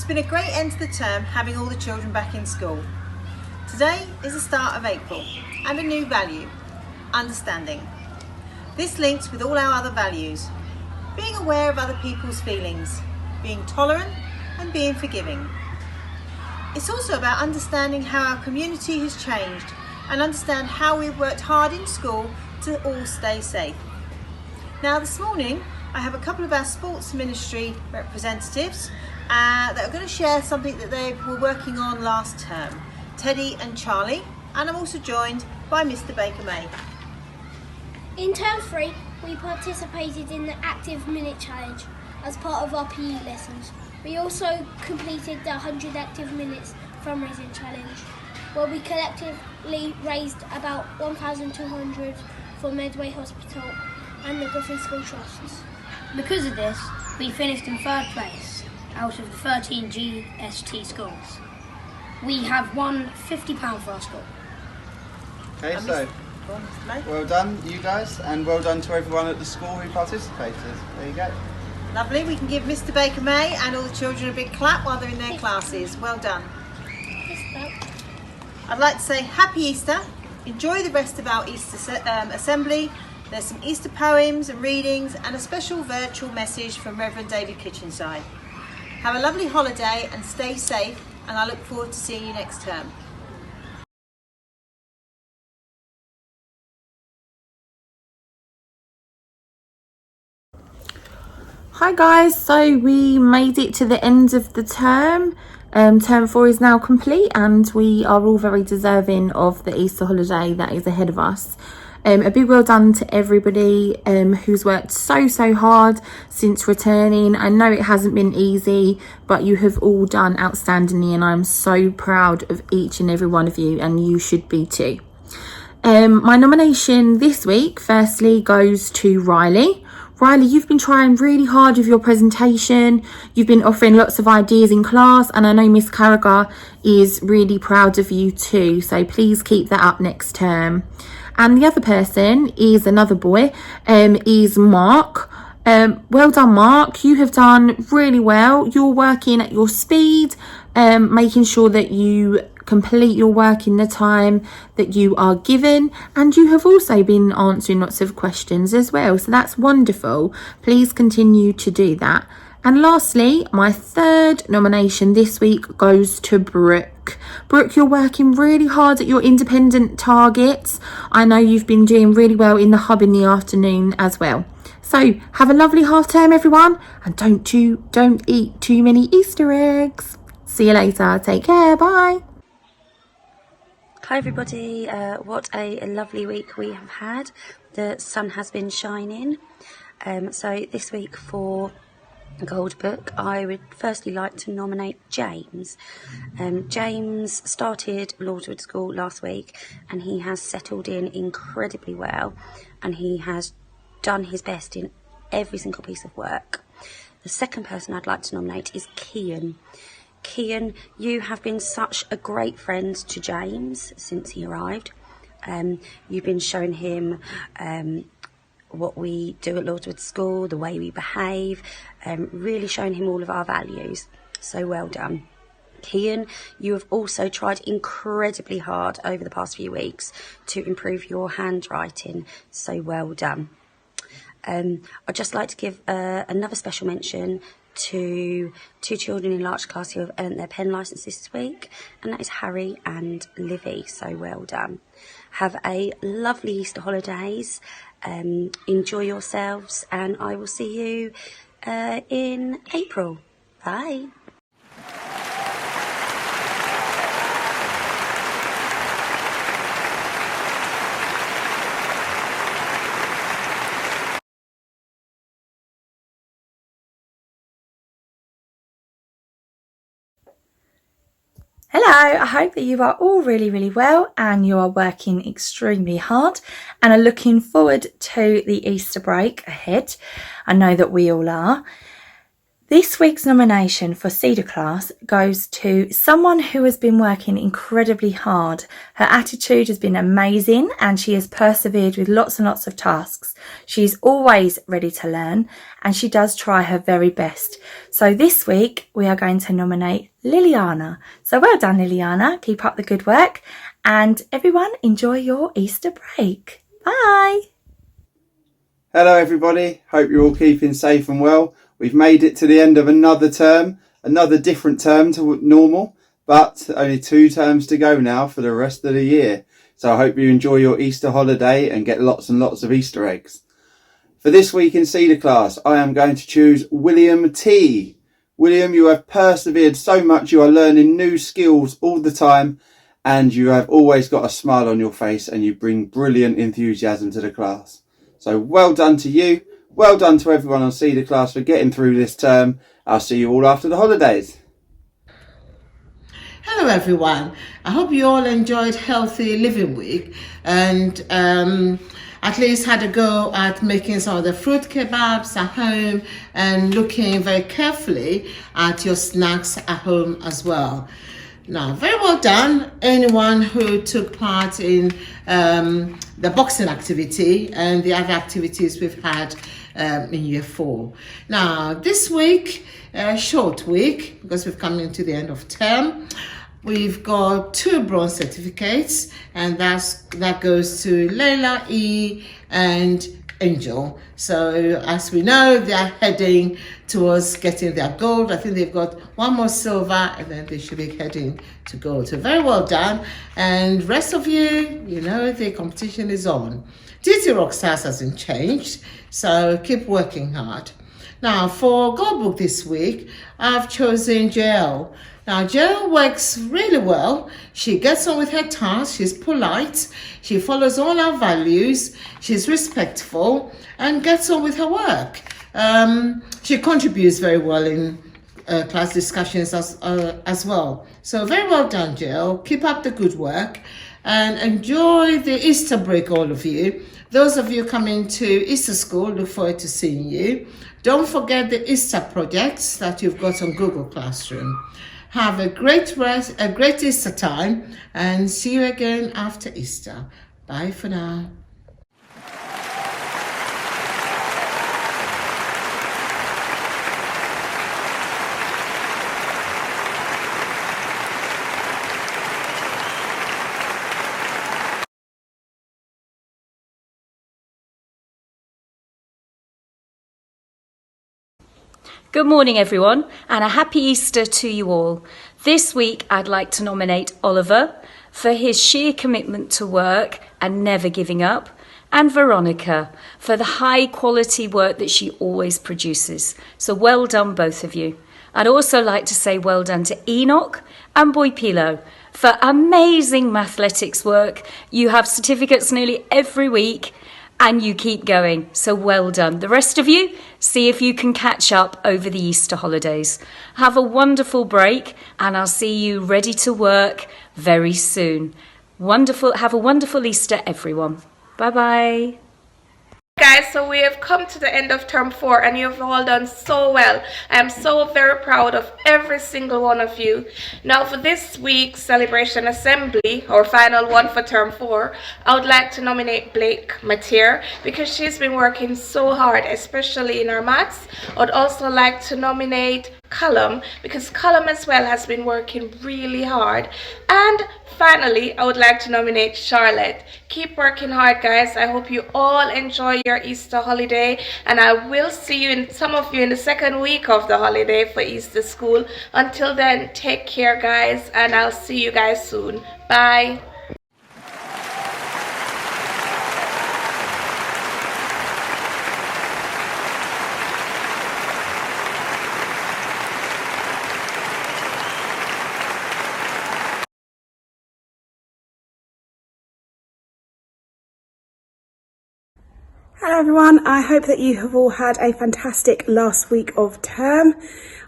been a great end to the term having all the children back in school. Today is the start of April and a new value, understanding. This links with all our other values, being aware of other people's feelings, being tolerant and being forgiving. It's also about understanding how our community has changed and understand how we've worked hard in school to all stay safe. Now this morning I have a couple of our sports ministry representatives that are going to share something that they were working on last term, Teddy and Charlie, and I'm also joined by Mr. Baker May. In term 3 we participated in the Active Minute Challenge as part of our PE lessons. We also completed the 100 Active Minutes fundraising challenge, where we collectively raised about 1,200 for Medway Hospital and the Griffins School Trusts. Because of this, we finished in 3rd place out of the 13 KS2 schools. We have won £50 for our school. Okay, so well done you guys, and well done to everyone at the school who participated. There you go. Lovely, we can give Mr. Baker May and all the children a big clap while they're in their classes. Well done. I'd like to say Happy Easter. Enjoy the rest of our Easter assembly. There's some Easter poems and readings and a special virtual message from Reverend David Kitchenside. Have a lovely holiday and stay safe, and I look forward to seeing you next term. Hi guys, so we made it to the end of the term. Term 4 is now complete and we are all very deserving of the Easter holiday that is ahead of us. A big well done to everybody who's worked so hard since returning. I know it hasn't been easy, but you have all done outstandingly and I'm so proud of each and every one of you, and you should be too. My nomination this week firstly goes to Riley. Riley, you've been trying really hard with your presentation. You've been offering lots of ideas in class, and I know Miss Carragher is really proud of you too. So please keep that up next term. And the other person is another boy, is Mark. Well done, Mark. You have done really well. You're working at your speed, making sure that you complete your work in the time that you are given, and you have also been answering lots of questions as well, so that's wonderful. Please continue to do that. And lastly, my third nomination this week goes to Brooke. Brooke, you're working really hard at your independent targets. I know you've been doing really well in the hub in the afternoon as well. So have a lovely half term everyone, and don't eat too many Easter eggs. See you later. Take care. Bye. Hi everybody, what a lovely week we have had. The sun has been shining. So this week for Gold Book, I would firstly like to nominate James. James started Lordswood School last week and he has settled in incredibly well, and he has done his best in every single piece of work. The second person I'd like to nominate is Kian. Kian, you have been such a great friend to James since he arrived. You've been showing him what we do at Lordswood School, the way we behave, really showing him all of our values. So well done. Kian, you have also tried incredibly hard over the past few weeks to improve your handwriting. So well done. I'd just like to give another special mention to 2 children in Larch class who have earned their pen licences this week, and that is Harry and Livy. So well done. Have a lovely Easter holidays, enjoy yourselves, and I will see you in April. Bye. Hello, I hope that you are all really well and you are working extremely hard and are looking forward to the Easter break ahead. I know that we all are. This week's nomination for Cedar Class goes to someone who has been working incredibly hard. Her attitude has been amazing and she has persevered with lots and lots of tasks. She's always ready to learn and she does try her very best. So this week we are going to nominate Liliana. So well done, Liliana. Keep up the good work and everyone enjoy your Easter break. Bye. Hello everybody, hope you're all keeping safe and well. We've made it to the end of another term, another different term to normal, but only 2 terms to go now for the rest of the year. So I hope you enjoy your Easter holiday and get lots and lots of Easter eggs. For this week in Cedar Class, I am going to choose William T. William, you have persevered so much, you are learning new skills all the time, and you have always got a smile on your face and you bring brilliant enthusiasm to the class. So well done to you. Well done to everyone on Cedar Class for getting through this term. I'll see you all after the holidays. Hello everyone. I hope you all enjoyed Healthy Living Week and at least had a go at making some of the fruit kebabs at home and looking very carefully at your snacks at home as well. Now, very well done anyone who took part in the boxing activity and the other activities we've had in year 4. Now, this week, short week, because we've come into the end of term, we've got 2 bronze certificates, and that goes to Layla E and Angel. So as we know, they are heading towards getting their gold. I think they've got 1 more silver and then they should be heading to gold. So very well done. And rest of you, you know, the competition is on. DT Rockstars hasn't changed, so keep working hard. Now for Gold Book this week, I've chosen JL. Now JL works really well. She gets on with her tasks, she's polite, she follows all our values, she's respectful and gets on with her work. She contributes very well in class discussions as well. So very well done, JL. Keep up the good work and enjoy the Easter break, all of you. Those of you coming to Easter school, look forward to seeing you. Don't forget the Easter projects that you've got on Google Classroom. Have a great Easter time and see you again after Easter. Bye for now. Good morning everyone and a happy Easter to you all. This week I'd like to nominate Oliver for his sheer commitment to work and never giving up, and Veronica for the high quality work that she always produces. So well done both of you. I'd also like to say well done to Enoch and Boy Pilo for amazing mathletics work. You have certificates nearly every week and you keep going, so well done. The rest of you, see if you can catch up over the Easter holidays. Have a wonderful break and I'll see you ready to work very soon. Have a wonderful Easter, everyone. Bye-bye. Guys, so we have come to the end of term 4 and you've all done so well. I am so very proud of every single one of you. Now for this week's celebration assembly, or final one for term 4, I would like to nominate Blake Mateer because she's been working so hard, especially in her maths. I would also like to nominate Callum because Callum as well has been working really hard. And finally, I would like to nominate Charlotte. Keep working hard, guys. I hope you all enjoy your Easter holiday and I will see you some of you in the second week of the holiday for Easter school. Until then, take care, guys, and I'll see you guys soon. Bye. Hello everyone, I hope that you have all had a fantastic last week of term.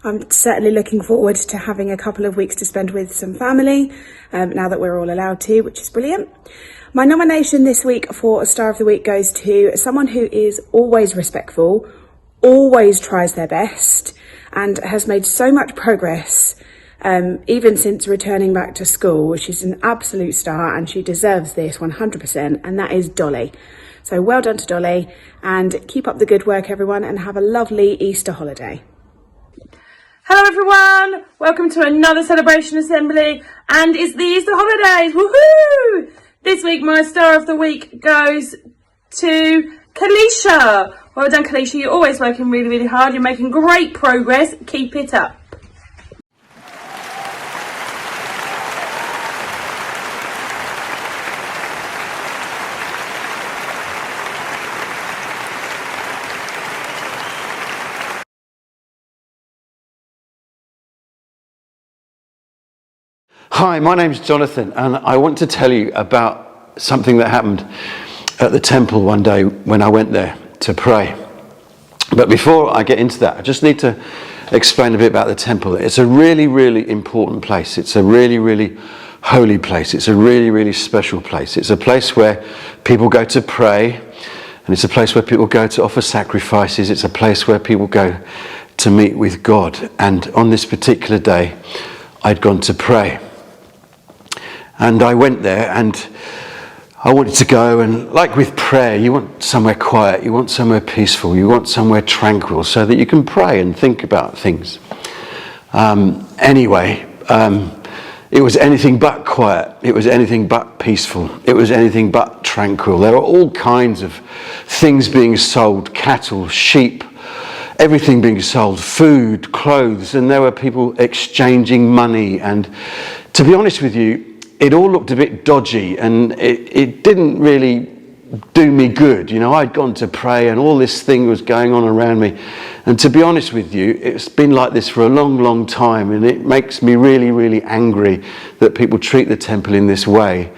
I'm certainly looking forward to having a couple of weeks to spend with some family now that we're all allowed to, which is brilliant. My nomination this week for a Star of the Week goes to someone who is always respectful, always tries their best and has made so much progress even since returning back to school. She's an absolute star and she deserves this 100%, and that is Dolly. So well done to Dolly, and keep up the good work everyone, and have a lovely Easter holiday. Hello everyone, welcome to another celebration assembly, and it's the Easter holidays, woohoo! This week my star of the week goes to Kalisha. Well done Kalisha, you're always working really, really hard, you're making great progress, keep it up. Hi, my name's Jonathan, and I want to tell you about something that happened at the temple one day when I went there to pray. But before I get into that, I just need to explain a bit about the temple. It's a really, really important place. It's a really, really holy place. It's a really, really special place. It's a place where people go to pray, and it's a place where people go to offer sacrifices. It's a place where people go to meet with God. And on this particular day, I'd gone to pray. And I went there and I wanted to go, and like with prayer, you want somewhere quiet, you want somewhere peaceful, you want somewhere tranquil so that you can pray and think about things. Anyway, it was anything but quiet, it was anything but peaceful, it was anything but tranquil. There were all kinds of things being sold, cattle, sheep, everything being sold, food, clothes, and there were people exchanging money. And to be honest with you, it all looked a bit dodgy, and it didn't really do me good. You know, I'd gone to pray and all this thing was going on around me. And to be honest with you, it's been like this for a long, long time, and it makes me really, really angry that people treat the temple in this way.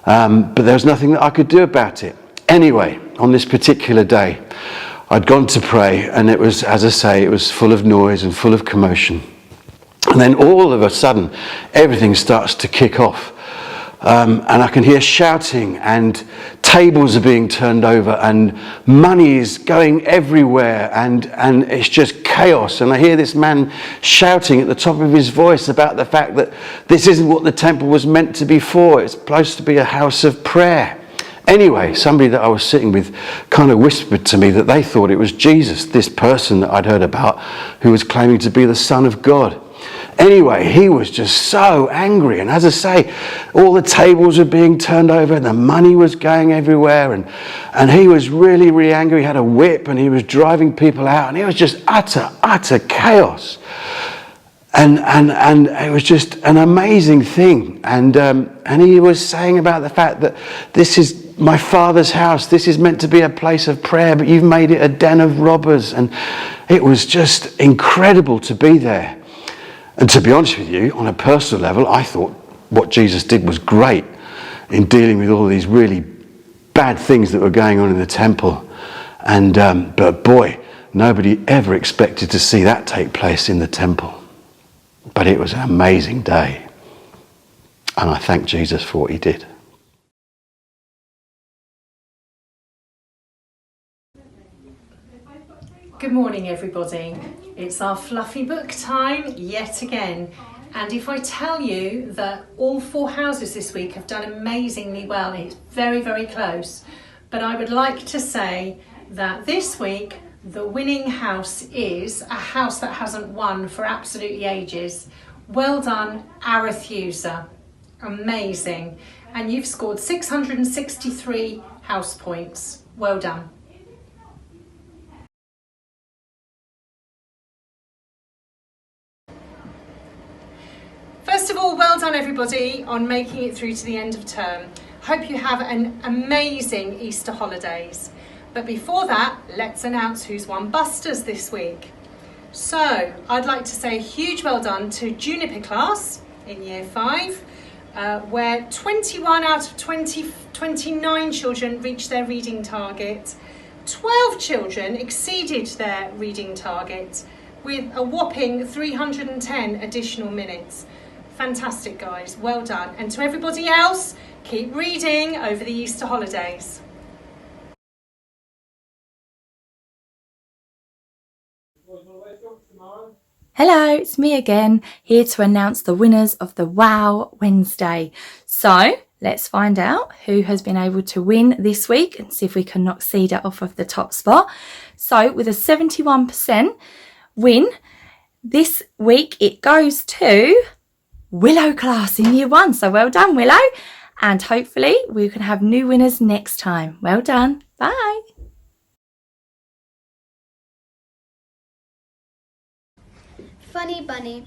But there was nothing that I could do about it. Anyway, on this particular day, I'd gone to pray, and it was, as I say, it was full of noise and full of commotion. And then all of a sudden, everything starts to kick off. And I can hear shouting, and tables are being turned over, and money is going everywhere, and it's just chaos. And I hear this man shouting at the top of his voice about the fact that this isn't what the temple was meant to be for. It's supposed to be a house of prayer. Anyway, somebody that I was sitting with kind of whispered to me that they thought it was Jesus, this person that I'd heard about, who was claiming to be the Son of God. Anyway, he was just so angry, and as I say, all the tables were being turned over and the money was going everywhere, and he was really, really angry. He had a whip and he was driving people out, and it was just utter chaos. And it was just an amazing thing. And he was saying about the fact that this is my Father's house. This is meant to be a place of prayer, but you've made it a den of robbers. And it was just incredible to be there. And to be honest with you, on a personal level, I thought what Jesus did was great in dealing with all these really bad things that were going on in the temple. And but boy, nobody ever expected to see that take place in the temple. But it was an amazing day. And I thank Jesus for what he did. Good morning everybody. It's our fluffy book time yet again. And if I tell you that all 4 houses this week have done amazingly well, it's very, very close. But I would like to say that this week the winning house is a house that hasn't won for absolutely ages. Well done, Arethusa. Amazing. And you've scored 663 house points. Well done. First of all, well done everybody on making it through to the end of term. Hope you have an amazing Easter holidays. But before that, let's announce who's won Busters this week. So, I'd like to say a huge well done to Juniper class in year 5, where 21 out of 29 children reached their reading target. 12 children exceeded their reading target with a whopping 310 additional minutes. Fantastic guys, well done. And to everybody else, keep reading over the Easter holidays. Hello, it's me again, here to announce the winners of the Wow Wednesday. So let's find out who has been able to win this week and see if we can knock Cedar off of the top spot. So with a 71% win, this week it goes to Willow class in year 1. So well done, Willow. And hopefully we can have new winners next time. Well done. Bye. Funny Bunny.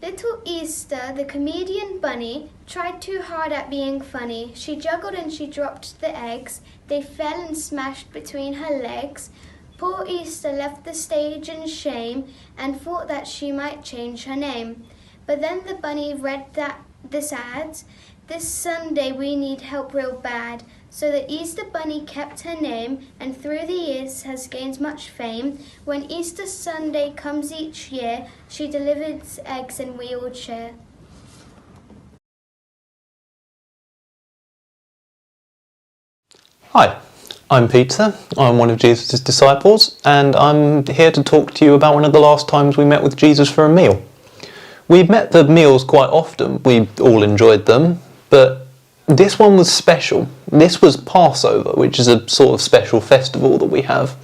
Little Easter, the comedian bunny, tried too hard at being funny. She juggled and she dropped the eggs. They fell and smashed between her legs. Poor Easter left the stage in shame and thought that she might change her name. But then the bunny read this ad. This Sunday we need help real bad. So the Easter Bunny kept her name and through the years has gained much fame. When Easter Sunday comes each year, she delivers eggs and we all share. Hi, I'm Peter. I'm one of Jesus' disciples and I'm here to talk to you about one of the last times we met with Jesus for a meal. We met the meals quite often, we all enjoyed them, but this one was special. This was Passover, which is a sort of special festival that we have.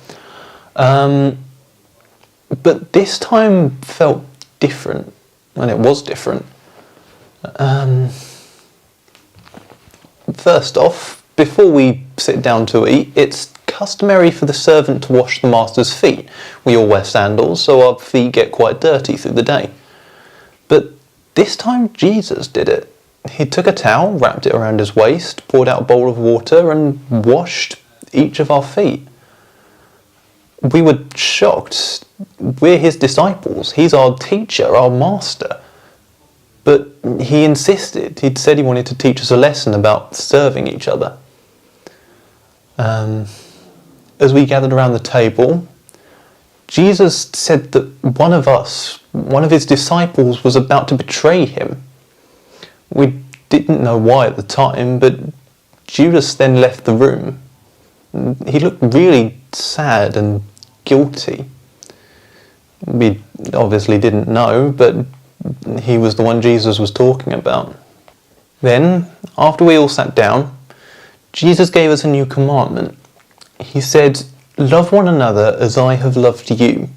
But this time felt different, and it was different. First off, before we sit down to eat, it's customary for the servant to wash the master's feet. We all wear sandals, so our feet get quite dirty through the day. But this time Jesus did it. He took a towel, wrapped it around his waist, poured out a bowl of water and washed each of our feet. We were shocked. We're his disciples. He's our teacher, our master. But he insisted. He'd said he wanted to teach us a lesson about serving each other. As we gathered around the table, Jesus said that one of his disciples, was about to betray him. We didn't know why at the time, but Judas then left the room. He looked really sad and guilty. We obviously didn't know, but he was the one Jesus was talking about. Then, after we all sat down, Jesus gave us a new commandment. He said, "Love one another as I have loved you."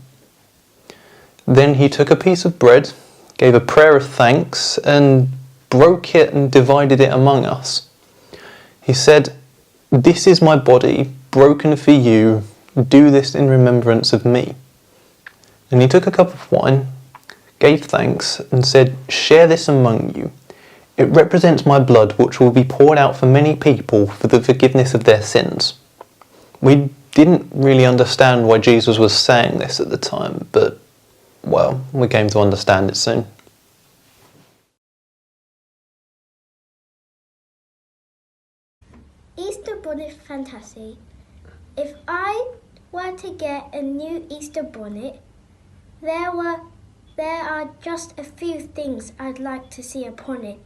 Then he took a piece of bread, gave a prayer of thanks, and broke it and divided it among us. He said, "This is my body, broken for you. Do this in remembrance of me." And he took a cup of wine, gave thanks, and said, "Share this among you. It represents my blood, which will be poured out for many people for the forgiveness of their sins." We didn't really understand why Jesus was saying this at the time, but, well, we came to understand it soon. Easter bonnet fantasy. If I were to get a new Easter bonnet, there are just a few things I'd like to see upon it.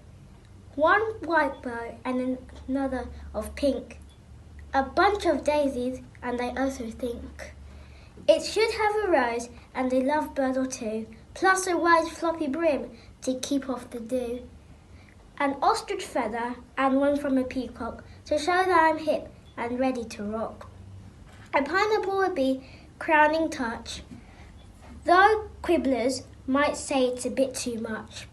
One white bow and another of pink. A bunch of daisies, and I also think it should have a rose and a lovebird or two, plus a wide floppy brim to keep off the dew. An ostrich feather and one from a peacock to show that I'm hip and ready to rock. A pineapple would be crowning touch, though quibblers might say it's a bit too much.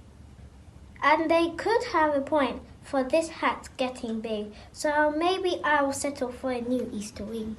And they could have a point for this hat's getting big, so maybe I will settle for a new Easter wing.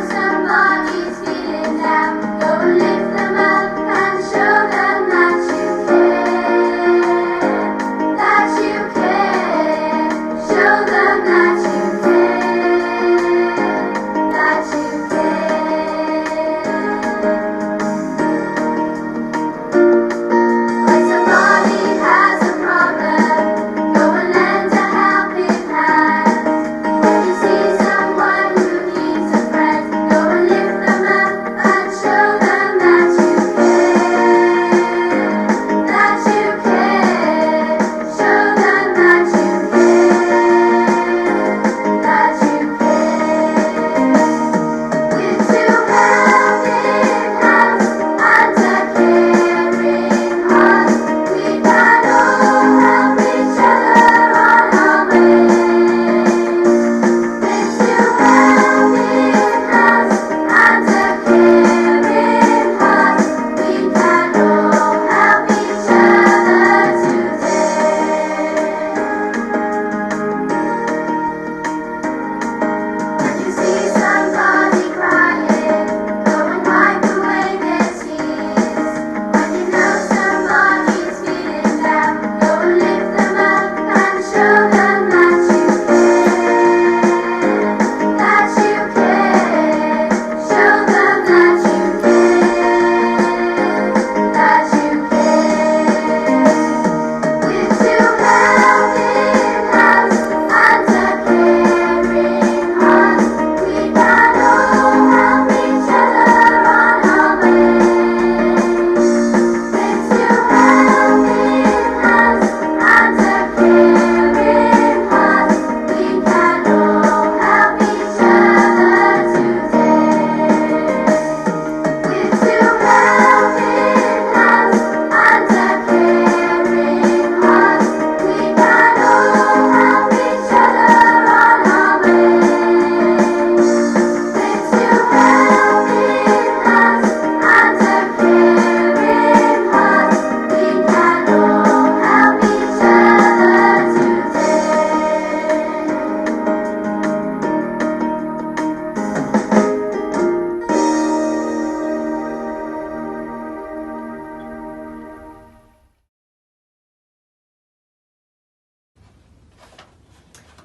Somebody's feeling down, go and lift them up and show them that you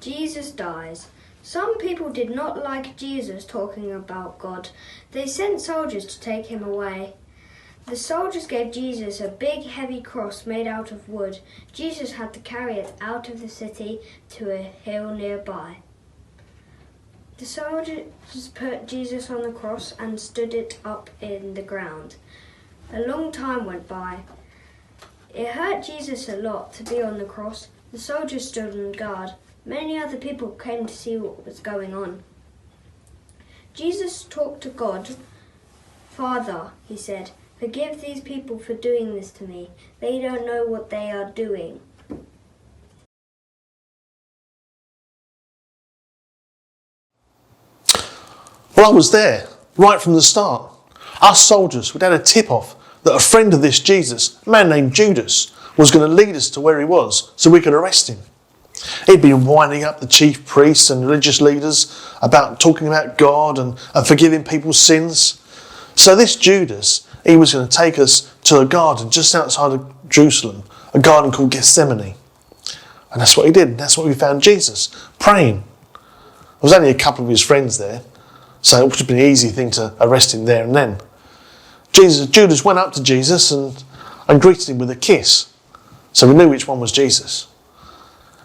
Jesus dies. Some people did not like Jesus talking about God. They sent soldiers to take him away. The soldiers gave Jesus a big heavy cross made out of wood. Jesus had to carry it out of the city to a hill nearby. The soldiers put Jesus on the cross and stood it up in the ground. A long time went by. It hurt Jesus a lot to be on the cross. The soldiers stood on guard. Many other people came to see what was going on. Jesus talked to God. "Father," he said, "forgive these people for doing this to me. They don't know what they are doing." Well, I was there, right from the start. Us soldiers, we'd had a tip-off that a friend of this Jesus, a man named Judas, was going to lead us to where he was so we could arrest him. He'd been winding up the chief priests and religious leaders about talking about God and forgiving people's sins. So this Judas, he was going to take us to a garden just outside of Jerusalem, a garden called Gethsemane. And that's what he did. And that's where we found Jesus, praying. There was only a couple of his friends there, so it would have been an easy thing to arrest him there and then. Judas went up to Jesus and greeted him with a kiss. So we knew which one was Jesus.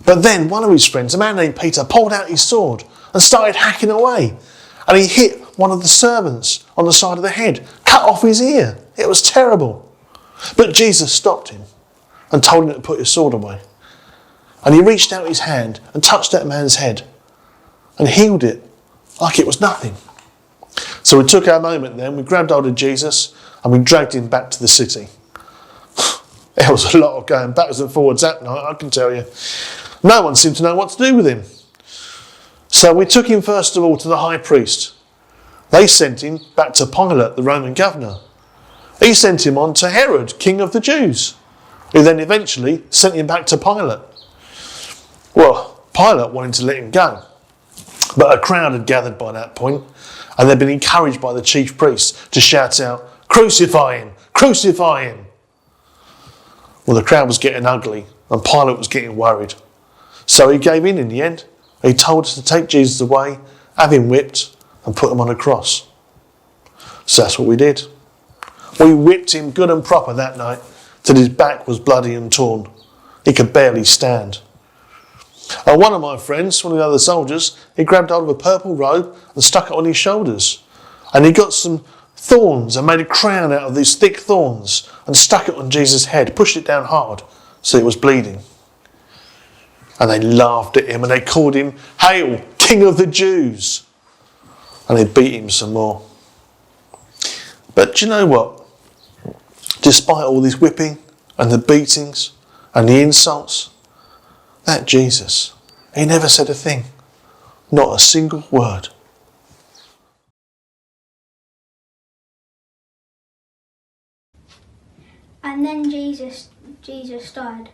But then one of his friends, a man named Peter, pulled out his sword and started hacking away. And he hit one of the servants on the side of the head, cut off his ear. It was terrible. But Jesus stopped him and told him to put his sword away. And he reached out his hand and touched that man's head and healed it like it was nothing. So we took our moment then, we grabbed hold of Jesus and we dragged him back to the city. There was a lot of going backwards and forwards that night, I can tell you. No one seemed to know what to do with him. So we took him first of all to the high priest. They sent him back to Pilate, the Roman governor. He sent him on to Herod, king of the Jews, who then eventually sent him back to Pilate. Well, Pilate wanted to let him go, but a crowd had gathered by that point, and they'd been encouraged by the chief priests to shout out, "Crucify him! Crucify him!" Well, the crowd was getting ugly, and Pilate was getting worried. So he gave in the end. He told us to take Jesus away, have him whipped, and put him on a cross. So that's what we did. We whipped him good and proper that night, till his back was bloody and torn. He could barely stand. And one of my friends, one of the other soldiers, he grabbed hold of a purple robe and stuck it on his shoulders. And he got some thorns and made a crown out of these thick thorns and stuck it on Jesus' head, pushed it down hard so it was bleeding. And they laughed at him and they called him, "Hail, King of the Jews!" And they beat him some more. But do you know what? Despite all this whipping and the beatings and the insults, that Jesus, he never said a thing. Not a single word. And then Jesus died.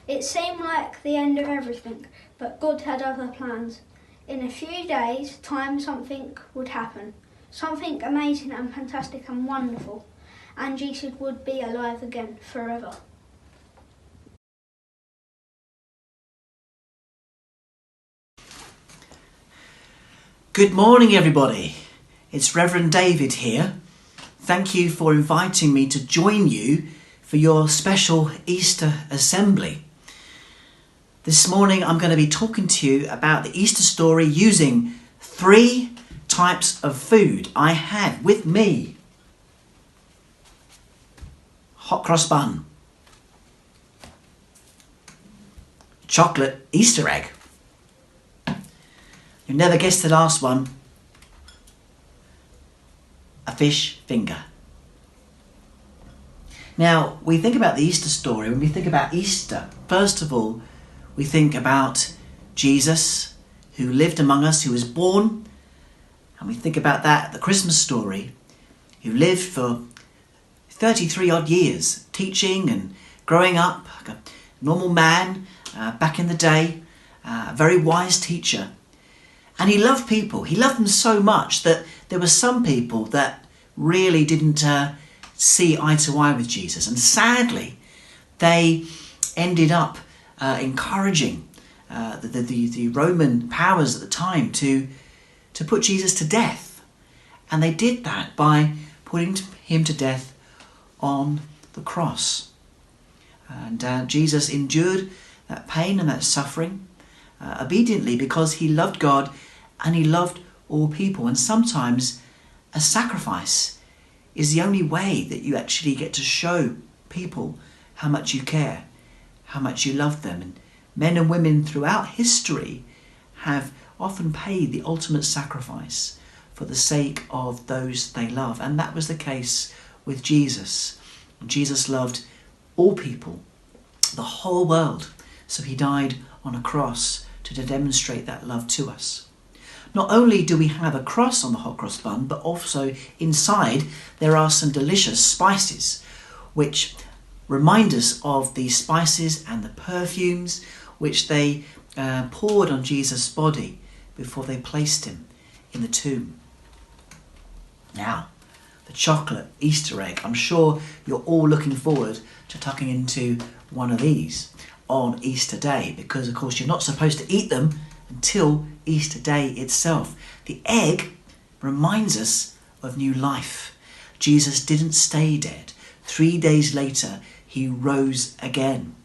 It seemed like the end of everything, but God had other plans. In a few days' time, something would happen. Something amazing and fantastic and wonderful. And Jesus would be alive again forever. Good morning, everybody. It's Reverend David here. Thank you for inviting me to join you for your special Easter assembly. This morning I'm going to be talking to you about the Easter story using 3 types of food I have with me. Hot cross bun, chocolate Easter egg. You'll never guess the last one. A fish finger. Now, we think about the Easter story, when we think about Easter, first of all, we think about Jesus, who lived among us, who was born, and we think about that, the Christmas story, who lived for 33 odd years, teaching and growing up, like a normal man back in the day, a very wise teacher. And he loved people. He loved them so much that there were some people that really didn't see eye to eye with Jesus. And sadly, they ended up encouraging the Roman powers at the time to put Jesus to death. And they did that by putting him to death on the cross. And Jesus endured that pain and that suffering obediently because he loved God and he loved all people. And sometimes a sacrifice is the only way that you actually get to show people how much you care, how much you love them. And men and women throughout history have often paid the ultimate sacrifice for the sake of those they love. And that was the case with Jesus. Jesus loved all people, the whole world. So he died on a cross to demonstrate that love to us. Not only do we have a cross on the hot cross bun, but also inside there are some delicious spices which remind us of the spices and the perfumes which they poured on Jesus' body before they placed him in the tomb. Now, the chocolate Easter egg. I'm sure you're all looking forward to tucking into one of these on Easter Day, because of course you're not supposed to eat them until Easter Day itself. The egg reminds us of new life. Jesus didn't stay dead. 3 days later, he rose again.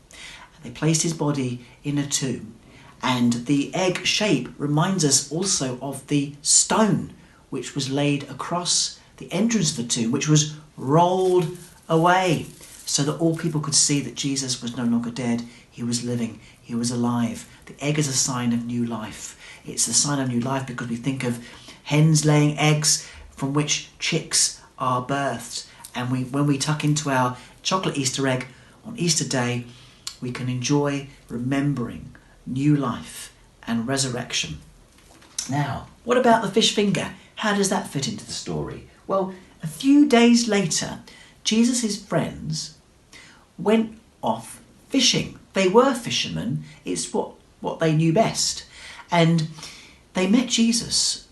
They placed his body in a tomb. And the egg shape reminds us also of the stone which was laid across the entrance of the tomb, which was rolled away so that all people could see that Jesus was no longer dead. He was living. He was alive. The egg is a sign of new life. It's a sign of new life because we think of hens laying eggs from which chicks are birthed. And when we tuck into our chocolate Easter egg on Easter Day, we can enjoy remembering new life and resurrection. Now, what about the fish finger? How does that fit into the story? Well, a few days later, Jesus' friends went off fishing. They were fishermen. It's what they knew best. And they met Jesus.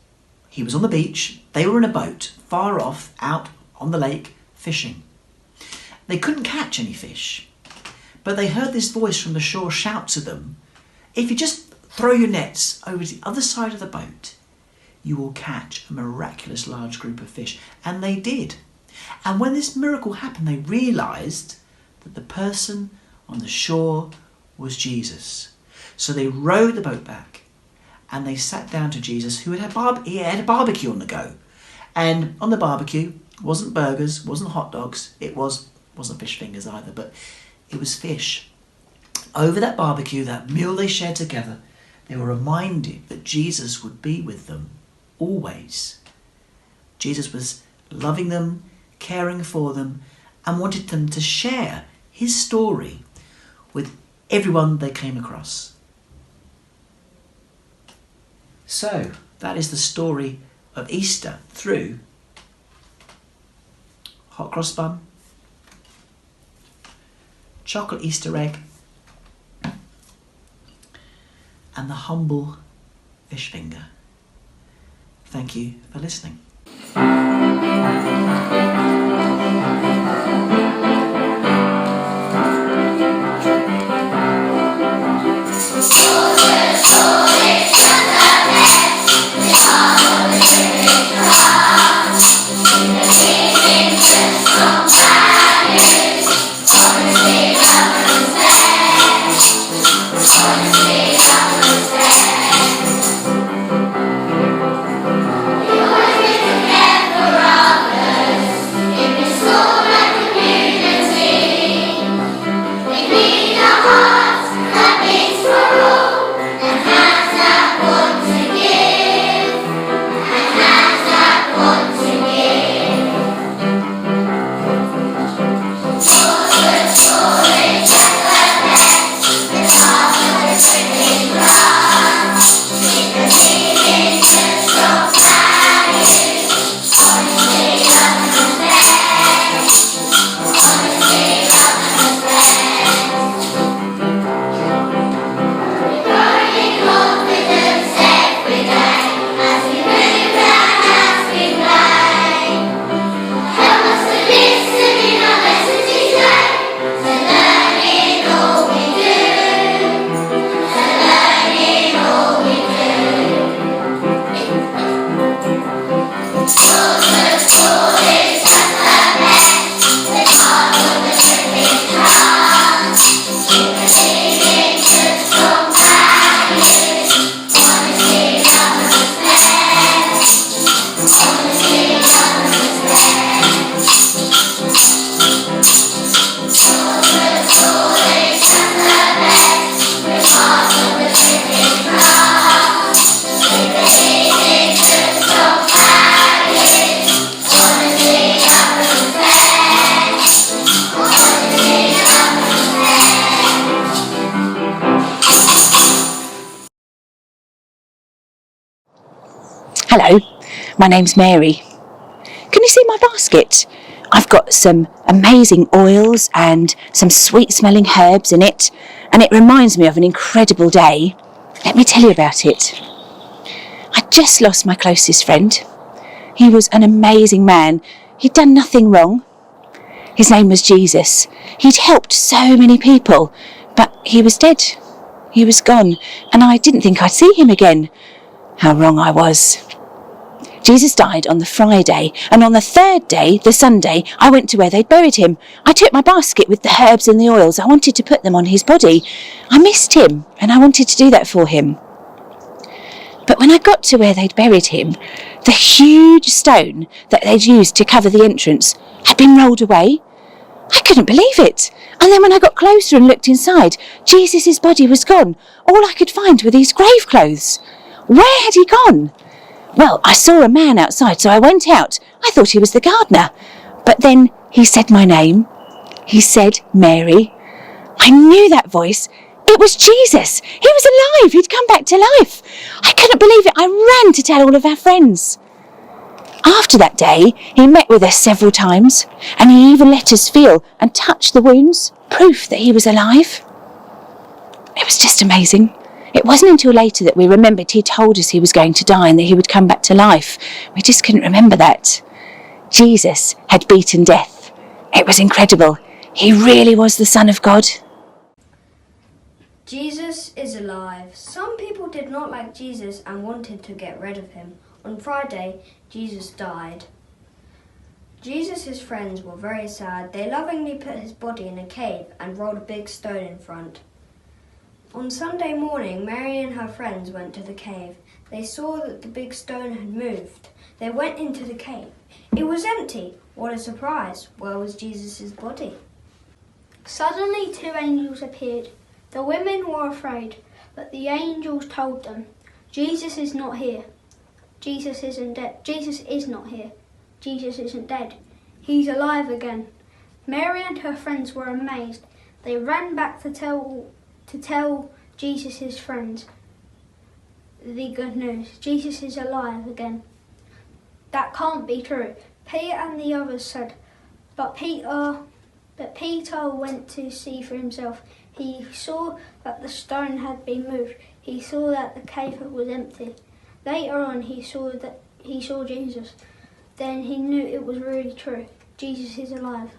He was on the beach. They were in a boat far off out on the lake fishing. They couldn't catch any fish, but they heard this voice from the shore shout to them, "If you just throw your nets over to the other side of the boat, you will catch a miraculous large group of fish." And they did. And when this miracle happened, they realised that the person on the shore was Jesus. So they rowed the boat back and they sat down to Jesus, who had a barbecue on the go. And on the barbecue wasn't burgers, wasn't hot dogs, wasn't fish fingers either, but it was fish. Over that barbecue, that meal they shared together, they were reminded that Jesus would be with them always. Jesus was loving them, caring for them, and wanted them to share his story with everyone they came across. So, that is the story of Easter through hot cross bun, chocolate Easter egg, and the humble fish finger. Thank you for listening. Hello, my name's Mary. Can you see my basket? I've got some amazing oils and some sweet-smelling herbs in it, and it reminds me of an incredible day. Let me tell you about it. I just lost my closest friend. He was an amazing man. He'd done nothing wrong. His name was Jesus. He'd helped so many people, but he was dead. He was gone, and I didn't think I'd see him again. How wrong I was. Jesus died on the Friday, and on the third day, the Sunday, I went to where they'd buried him. I took my basket with the herbs and the oils. I wanted to put them on his body. I missed him, and I wanted to do that for him. But when I got to where they'd buried him, the huge stone that they'd used to cover the entrance had been rolled away. I couldn't believe it. And then when I got closer and looked inside, Jesus' body was gone. All I could find were these grave clothes. Where had he gone? Well, I saw a man outside, so I went out. I thought he was the gardener. But then he said my name. He said Mary. I knew that voice. It was Jesus. He was alive. He'd come back to life. I couldn't believe it. I ran to tell all of our friends. After that day, he met with us several times, and he even let us feel and touch the wounds, proof that he was alive. It was just amazing. It wasn't until later that we remembered he told us he was going to die and that he would come back to life. We just couldn't remember that. Jesus had beaten death. It was incredible. He really was the Son of God. Jesus is alive. Some people did not like Jesus and wanted to get rid of him. On Friday, Jesus died. Jesus' friends were very sad. They lovingly put his body in a cave and rolled a big stone in front. On Sunday morning, Mary and her friends went to the cave. They saw that the big stone had moved. They went into the cave. It was empty. What a surprise. Where was Jesus' body? Suddenly 2 angels appeared. The women were afraid, but the angels told them, Jesus is not here. Jesus isn't dead. Jesus is not here. Jesus isn't dead. He's alive again. Mary and her friends were amazed. They ran back to tell Jesus' friends the good news. Jesus is alive again. That can't be true. Peter and the others said, but Peter went to see for himself. He saw that the stone had been moved. He saw that the cave was empty. Later on, he saw Jesus. Then he knew it was really true. Jesus is alive.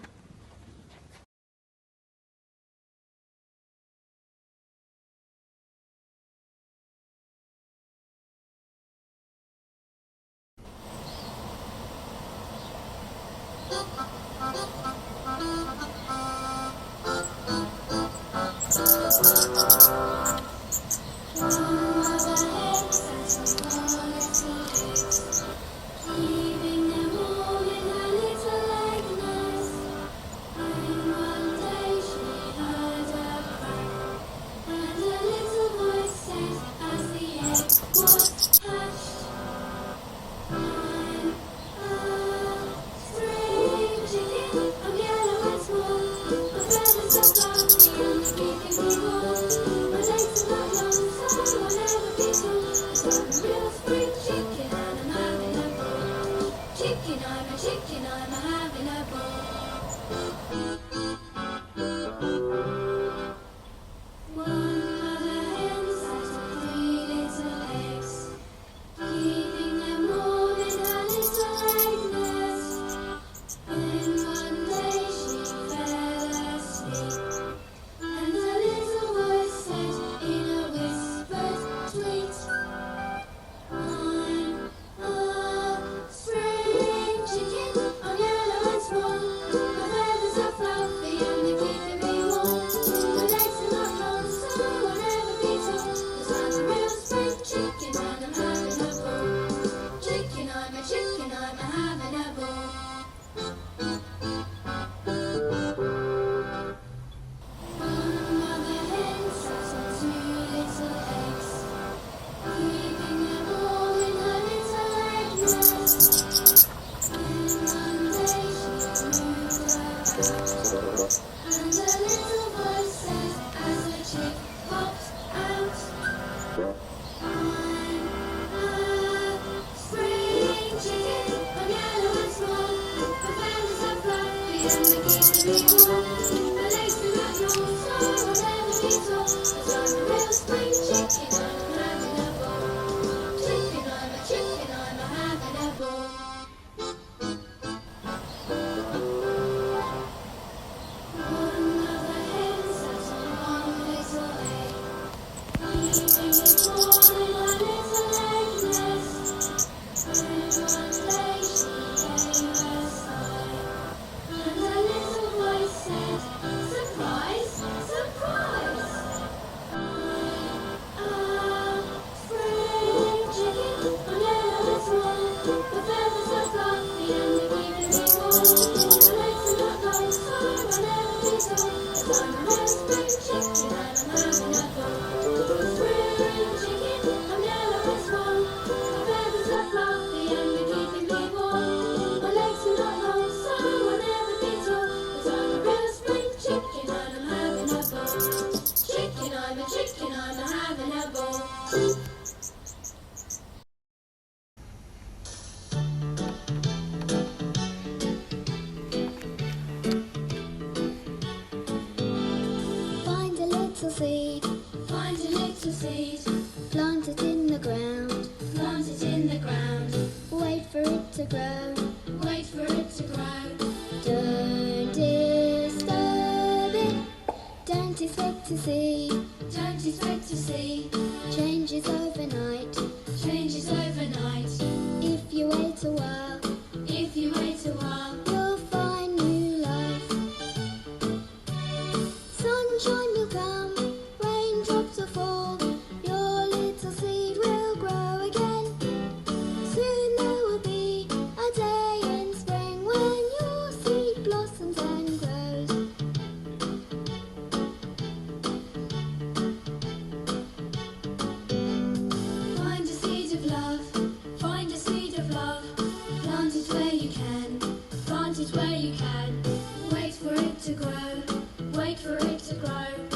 Find a little seed, plant it in the ground, plant it in the ground. Wait for it to grow, wait for it to grow. Don't disturb it, don't expect to see, don't expect to see. Changes overnight, changes overnight. If you wait a while, if you wait a while, you'll find new life. Sunshine will come, raindrops will fall, your little seed will grow again. Soon there will be a day in spring when your seed blossoms and grows. Find a seed of love, find a seed of love. Plant it where you can, plant it where you can. Wait for it to grow, wait for it to grow.